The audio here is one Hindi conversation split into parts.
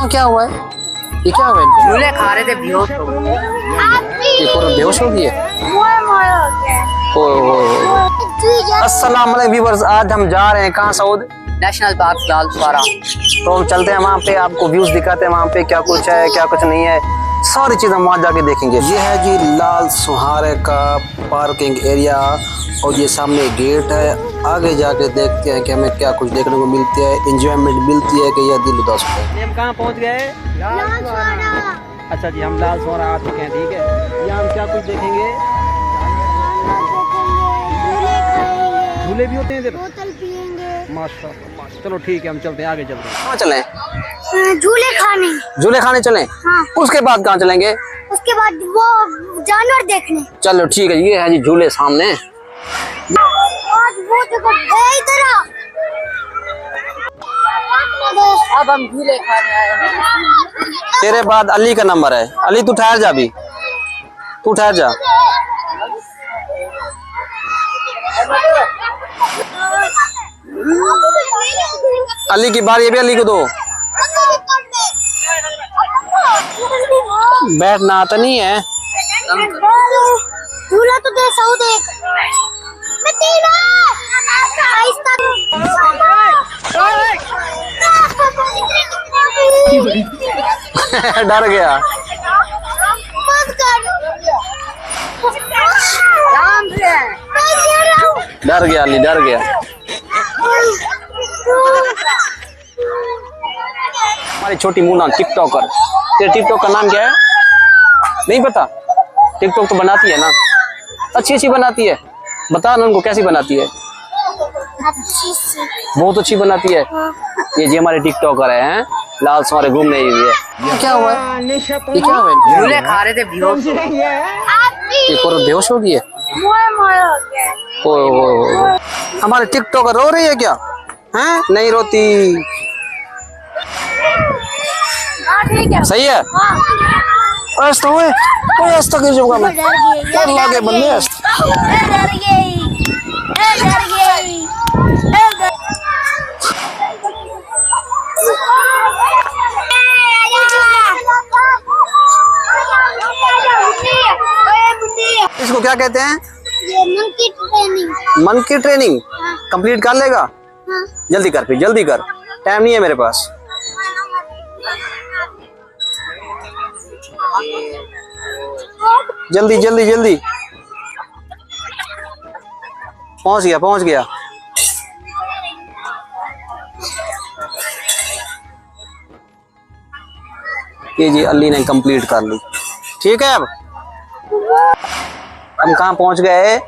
हाँ क्या हुआ है? ये क्या हुआ है? झूले खा रहे थे, बेहोश हो गए। ये पूरा बेहोश हो गया। अस्सलाम वालेकुम व्यूअर्स, आज हम जा रहे हैं कहाँ सऊद? नेशनल पार्क लाल सवारा। तो हम चलते हैं वहाँ पे, आपको व्यूज दिखाते हैं वहाँ पे क्या कुछ है क्या कुछ नहीं है, सारी चीज़ हम वहाँ जाके देखेंगे। ये है जी लाल सुहारे का पार्किंग एरिया और ये सामने गेट है। आगे जाके देखते हैं कि हमें क्या कुछ देखने को मिलती है, इंजॉयमेंट मिलती है कि या दिल उदास होता है। हम कहाँ पहुँच गए? अच्छा जी, हम लाल सुहारा आ चुके हैं। ठीक है, यहाँ हम क्या कुछ देखेंगे? झूले भी होते हैं इधर, बोतल पियेंगे। माशाल्लाह। चलो ठीक है, हम चलते हैं, आगे चलते हैं। कहाँ चलें? झूले खाने। झूले खाने चलें? हाँ। उसके बाद कहाँ चलेंगे? उसके बाद वो जानवर देखने। चलो ठीक है, ये है जी झूले सामने। आज वो जगह इधर आ। अब हम झूले खाने आए हैं। तेरे बाद अली का नंबर है। अली तू ठहर जा, अभी तू ठहर जा। अली की बारी है, भी अली को दो। बैठना आता नहीं है। झूला तो दे सऊ देख। मैं तेरा आहिस्ता। डर गया। बंद कर। आराम से। डर गया अली, डर गया। हमारी छोटी मुन्ना टिकटॉकर। तेरे टिकटॉक का नाम क्या है? नहीं पता? टिकटॉक तो बनाती है ना, अच्छी बनाती है। बता ना उनको कैसी बनाती है। बहुत अच्छी बनाती है। ये जी हमारे टिकटॉकर हैं, लाल सुहारे घूमने आई हुई है। ये क्या हुआ है? ये क्या हुआ है? झूले खा रहे थे, बेहोश हो गए। ये पूरा बेहोश हो गई है। ओ, हमारे टिकटॉकर रो रही है क्या? हैं? नहीं रोती। सही है। ऐसा हुए कोई ऐसा क्यों होगा? मैं कर लागे बंदे इसको क्या कहते हैं? ये मंकी ट्रेनिंग। मन की ट्रेनिंग कंप्लीट कर लेगा? हाँ। जल्दी कर, फिर जल्दी कर, टाइम नहीं है मेरे पास। जल्दी जल्दी जल्दी। पहुंच गया पहुंच गया। ये जी अली ने कंप्लीट कर ली। ठीक है, अब हम कहाँ पहुंच गए?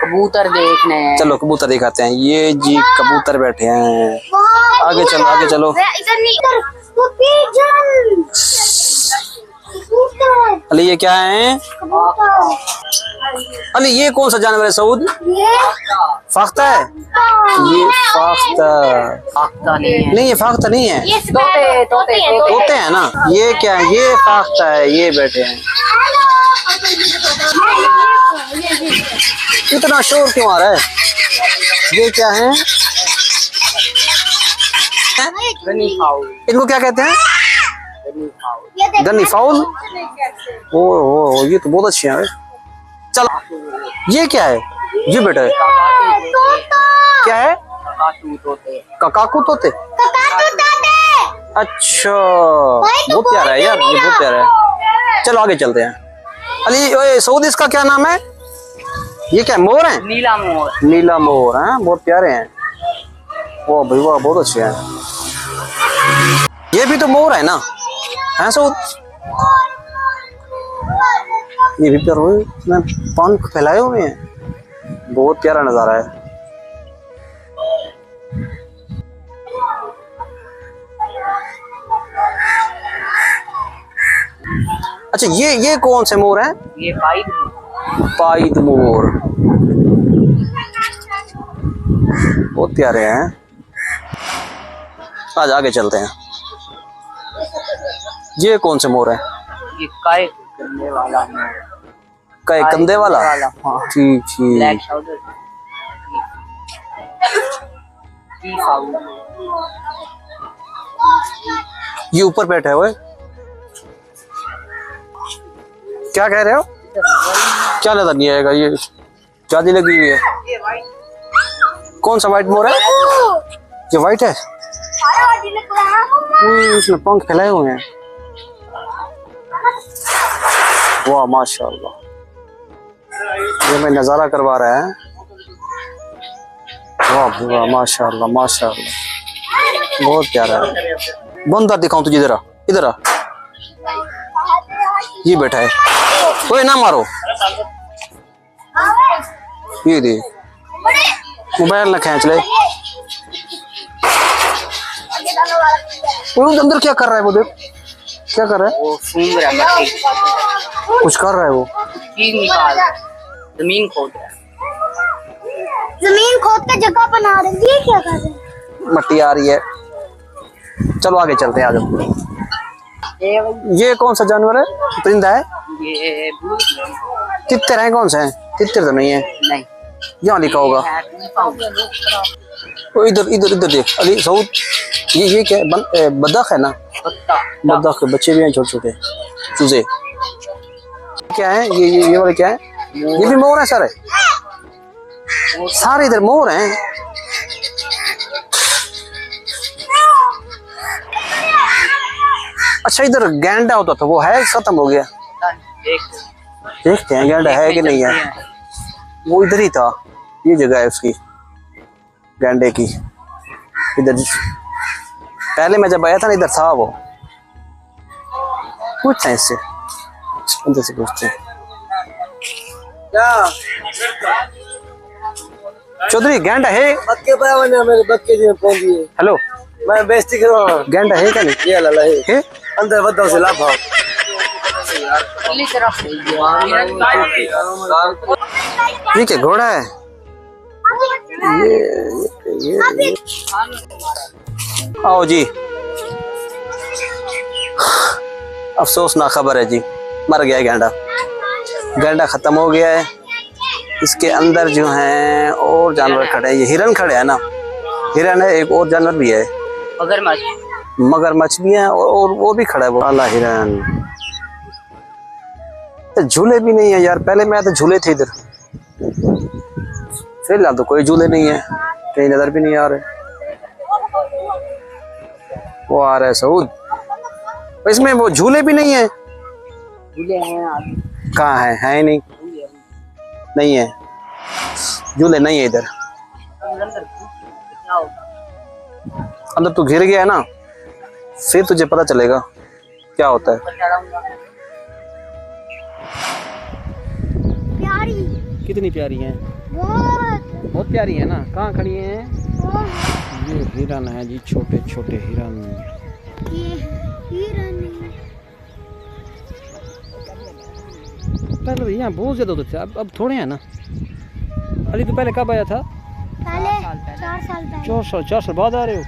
कबूतर देखने। चलो कबूतर दिखाते हैं। ये जी कबूतर बैठे हैं। आगे चलो आगे चलो। इधर नहीं, इधर वो पिजन। अली ये क्या है? अली ये कौन सा जानवर है सऊद? ये फाख्ता है। ये फाख्ता फाख्ता नहीं है। नहीं, ये फाख्ता नहीं है। ये तोते होते हैं ना। ये क्या है? ये फाख्ता है। ये बैठे हैं। इतना शोर क्यों आ रहा है? ये क्या है? इनको क्या कहते हैं? गन्नी फाउल। ओ ये तो बहुत अच्छे हैं। चलो ये क्या है? ये बेटा है। क्या है? ककाकू तोते। अच्छा बहुत प्यारा है यार, ये बहुत प्यारा है। चलो आगे चलते हैं। अली ओए सऊद, इसका क्या नाम है? ये क्या मोर है? नीला मोर। नीला मोर है, बहुत प्यारे हैं। वाह भाई वाह, बहुत अच्छे हैं। ये भी तो मोर है ना, है सऊद? ये भी प्यार हुए, इसमें पंख फैलाए हुए हैं। बहुत प्यारा नजारा है। अच्छा ये कौन से मोर हैं? ये पाइद मोर। बहुत प्यारे हैं। आज आगे चलते हैं। ये कौन से मोर है? ये काय कंधे वाला मोर। काय कंधे वाला? हाँ। ठीक ठीक। ब्लैक शाउडर। ये ऊपर बैठा है वो, क्या कह रहे हो? क्या नजर नहीं आएगा? ये चांदी लगी हुई है। कौन सा व्हाइट मोर है? ये व्हाइट है। इसमें पंख फैलाए हुए हैं। वाह माशाल्लाह, ये मैं नजारा करवा रहा है। वाह वाह माशाल्लाह माशाल्लाह, बहुत प्यारा है। बंदर दिखाऊं तुझे, इधर आ, इधर आ। ये बैठा है, कोई ना मारो। ये देख, मोबाइल ना खींच ले। वो अंदर क्या कर रहा है? वो देख क्या कर रहा है। वो सूंघ रहा है मट्टी, कुछ कर रहा है वो। चीज निकाल, जमीन खोद रहा है। जमीन खोद के जगह बना रहे हैं। ये क्या कर रहे हैं? मट्टी आ रही है। चलो आगे चलते हैं, आ जाओ। ये कौन सा जानवर है? परिंदा है? ये तितर है? कौन सा है? तितर तो नहीं है, नहीं, यहाँ लिखा होगा। ओ इधर इधर इधर देख अली सऊद, ये क्या है? बदख है ना? बदख के बच्चे भी हैं छोटे छोटे, चूजे। क्या है ये वाले क्या है? ये भी मोर है सारे, सारे इधर मोर हैं। अच्छा इधर गैंडा होता था, वो है खत्म हो गया? देखते हैं गैंडा है कि नहीं है। वो इधर ही था, ये जगह है उसकी गैंडे की। इधर पहले मैं जब आया था ना, इधर था वो। पूछते हैं इससे, अंदर से पूछते हैं। चौधरी गैंडा है? बक्के बराबर ने मेरे बक्के जो पहुंच दिए। हेलो, मैं बेइज्जती कर रहा हूं। गैंडा है क्या नहीं? ये लाला है? अंदर बद्दों से लाभ भाव। ये क्या घोड़ा है? ये आओ जी, अफसोसनाक खबर है जी, मर गया है गैंडा। गैंडा खत्म हो गया है। इसके अंदर जो हैं और जानवर खड़े हैं। ये हिरन खड़े हैं ना, हिरन है, एक और जानवर भी है, मगरमच्छ भी है, और वो भी खड़ा है वो काला हिरन। तो झूले भी नहीं है यार, पहले मैं तो झूले थे इधर, फिलहाल तो कोई झूले नहीं है, कहीं नजर भी नहीं आ रहे। वो आ रहा है सऊद, इसमें वो झूले भी नहीं है। झूले हैं, कहाँ है नहीं, नहीं है झूले, नहीं है इधर। अंदर तू घिर गया है ना, फिर तुझे पता चलेगा क्या होता है। प्यारी, कितनी प्यारी हैं, बहुत प्यारी है ना। कहाँ खड़ी हैं? ये हिरन है जी, छोटे छोटे हिरन। ये हिरन पहले तो यहाँ बहुत ज्यादा होते थे, अब थोड़े हैं ना। अली तो पहले कब आया था? पहले 4 साल पहले। 4 साल बाद आ रहे हो।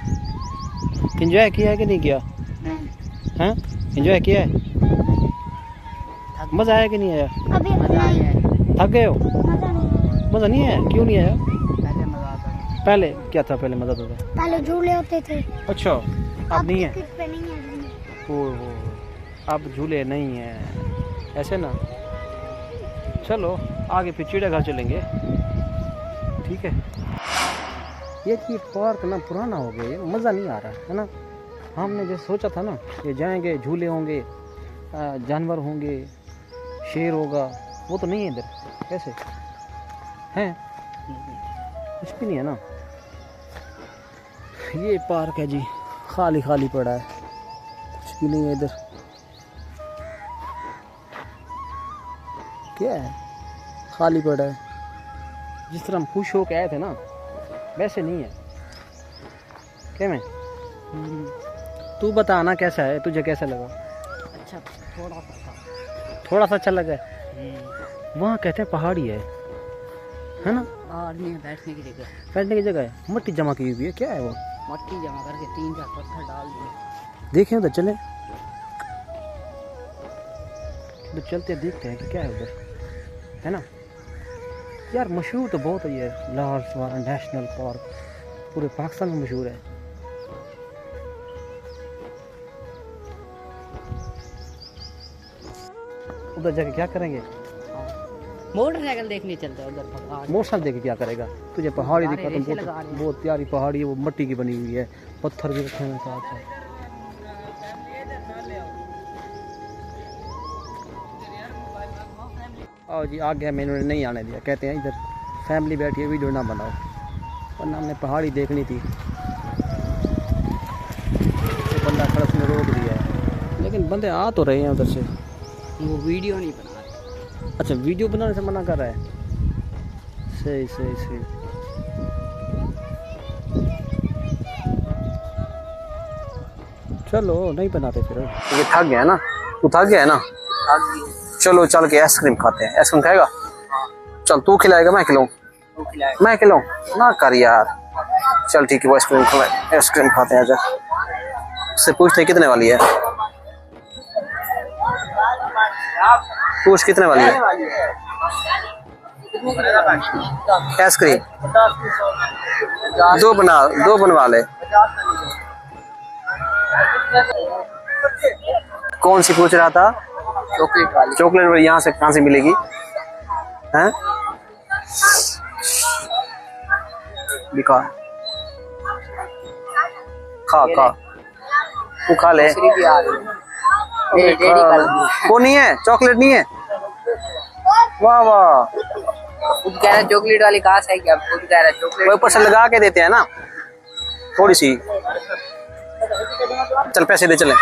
एंजॉय किया है कि नहीं किया? हैं एंजॉय किया है? मजा आया कि नहीं आया? अभी नहीं, थक गए हो? मजा नहीं। मजा नहीं आया? क्यों नहीं आया? पहले मजा आता पहले क्या था? पहले मजा तो था। पहले झूले होते थे, अच्छा, अब नहीं है? टिकट पे नहीं है झूले। ओहो, अब झूले नहीं है, ऐसे ना। चलो आगे फिर चिड़ियाघर चलेंगे, ठीक है। ये पार्क ना पुराना हो गया, ये मज़ा नहीं आ रहा है ना। हमने जैसे सोचा था ना, ये जाएंगे, झूले होंगे, जानवर होंगे, शेर होगा, वो तो नहीं है इधर। कैसे हैं? कुछ भी नहीं है ना। ये पार्क है जी, खाली खाली पड़ा है, कुछ भी नहीं है इधर। क्या है? खाली पड़ा है। जिस तरह हम खुश होकर आए थे ना, वैसे नहीं है। क्या मैं तू बता ना कैसा है, तुझे कैसा लगा? अच्छा, थोड़ा सा अच्छा लगा। वहाँ कहते हैं पहाड़ी है ना? आदमी बैठने की जगह, बैठने की जगह है, मट्टी जमा की हुई है। क्या है वो? मट्टी जमा करके 3-4 पत्थर डाल दिए। देखें उधर, चले उधर चलते देखते हैं कि क्या है उधर, है ना यार। मशहूर तो बहुत है ये लाल सवारा नेशनल पार्क, पूरे पाकिस्तान में मशहूर है। उधर जाके क्या करेंगे? मोटरसाइकिल देखने चलते हैं उधर भगवान। मोटरसाइकिल देके क्या करेगा? तुझे पहाड़ी दिखा, तुम रेसे लगा रहे हैं। बहुत प्यारी पहाड़ी है, वो मिट्टी की बनी हुई है, पत्थर भी रखे हैं साथ साथ। आओ जी, आ गया, मैंने नहीं आने दिया, कहते हैं इधर फैमिली बैठी है, वीडियो ना बनाओ, वरना हमने पहाड़ी देखनी थी। तो बंदा खड़ा उसने रोक दिया है, लेकिन बंदे आ तो रहे हैं उधर से। वो वीडियो नहीं बना रहे। अच्छा, वीडियो बनाने से मना कर रहा है। सही सही सही। चलो नहीं बनाते फिर। ये थक गया है ना, तू थक गया है ना, चलो चल के आइसक्रीम खाते हैं। आइसक्रीम खाएगा? चल, तू खिलाएगा मैं खिलाऊं? मैं खिलाऊं? ना कर यार। चल ठीक है, वो आइसक्रीम खिलाए, आइसक्रीम खाते हैं। आजा, उससे पूछते कितने वाली है, पूछ कितने वाली है आइसक्रीम? दो बनवा ले। कौन सी पूछ रहा था? चॉकलेट वाली। चॉकलेट वाली यहाँ से कहाँ से मिलेगी? हैं? दिखा, खा खा, तू खा ले। दूसरी भी आ रही है। मेरे डैडी का भी। वो नहीं है, चॉकलेट नहीं है। वाह वाह, खुद कह रहा चॉकलेट वाली कहाँ से है क्या? खुद कह रहा चॉकलेट। वो ऊपर से लगा के देते हैं ना थोड़ी सी। चल पैसे दे चले।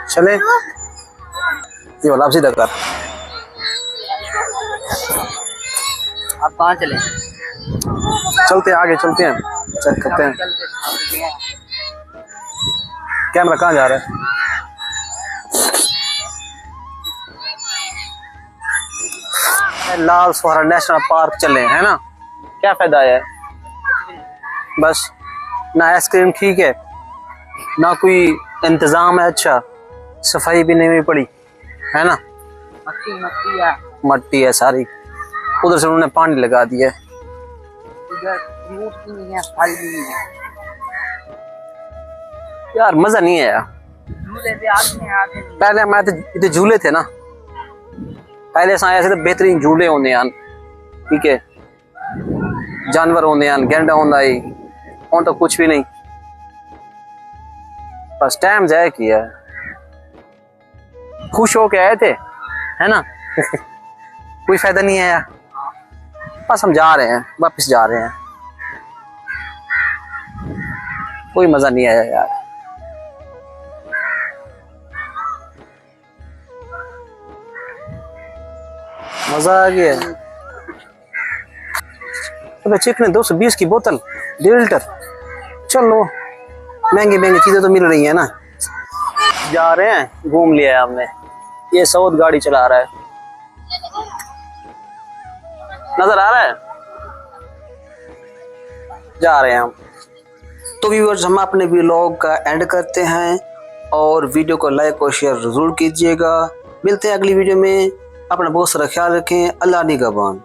चले, ये वाला आप सीधा कर। आप कहाँ चले? चलते हैं आगे, चलते हैं, चेक करते हैं कैमरा कहाँ जा रहा है। लाल सुहारा नेशनल पार्क चले हैं ना, क्या फायदा है? बस ना आइसक्रीम ठीक है, ना कोई इंतजाम है अच्छा, सफाई भी नहीं हुई पड़ी है ना, मक्खी मक्खी है। मट्टी है सारी। उधर से उन्होंने पानी लगा दिया है। इधर फ्रूट भी नहीं है, फल भी नहीं है। यार मजा नहीं है यार। झूले पे आदमी आते नहीं। पहले हम आए थे, इतने झूले थे ना, पहले से आए थे बेहतरीन झूले होने यान, ठीक है, जानवर होने यान, गेंडा होना ही और तो कुछ भी नहीं, बस टाइम जाया किया। खुश होके आए थे है ना कोई फायदा नहीं है यार, बस हम जा रहे हैं, वापस जा रहे हैं, कोई मजा नहीं आया यार। मजा आ गया। अबे चिकन 220 की बोतल 1.5 लीटर, चलो महंगी महंगी चीजें तो मिल रही है ना। जा रहे हैं, घूम लिया है हमने। ये सऊद गाड़ी चला रहा है, नजर आ रहा है, जा रहे हैं हम। तो व्यूअर्स, हम अपने व्लॉग का एंड करते हैं और वीडियो को लाइक और शेयर जरूर कीजिएगा। मिलते हैं अगली वीडियो में, अपना बहुत सारा ख्याल रखें। अल्लाह निगहबान।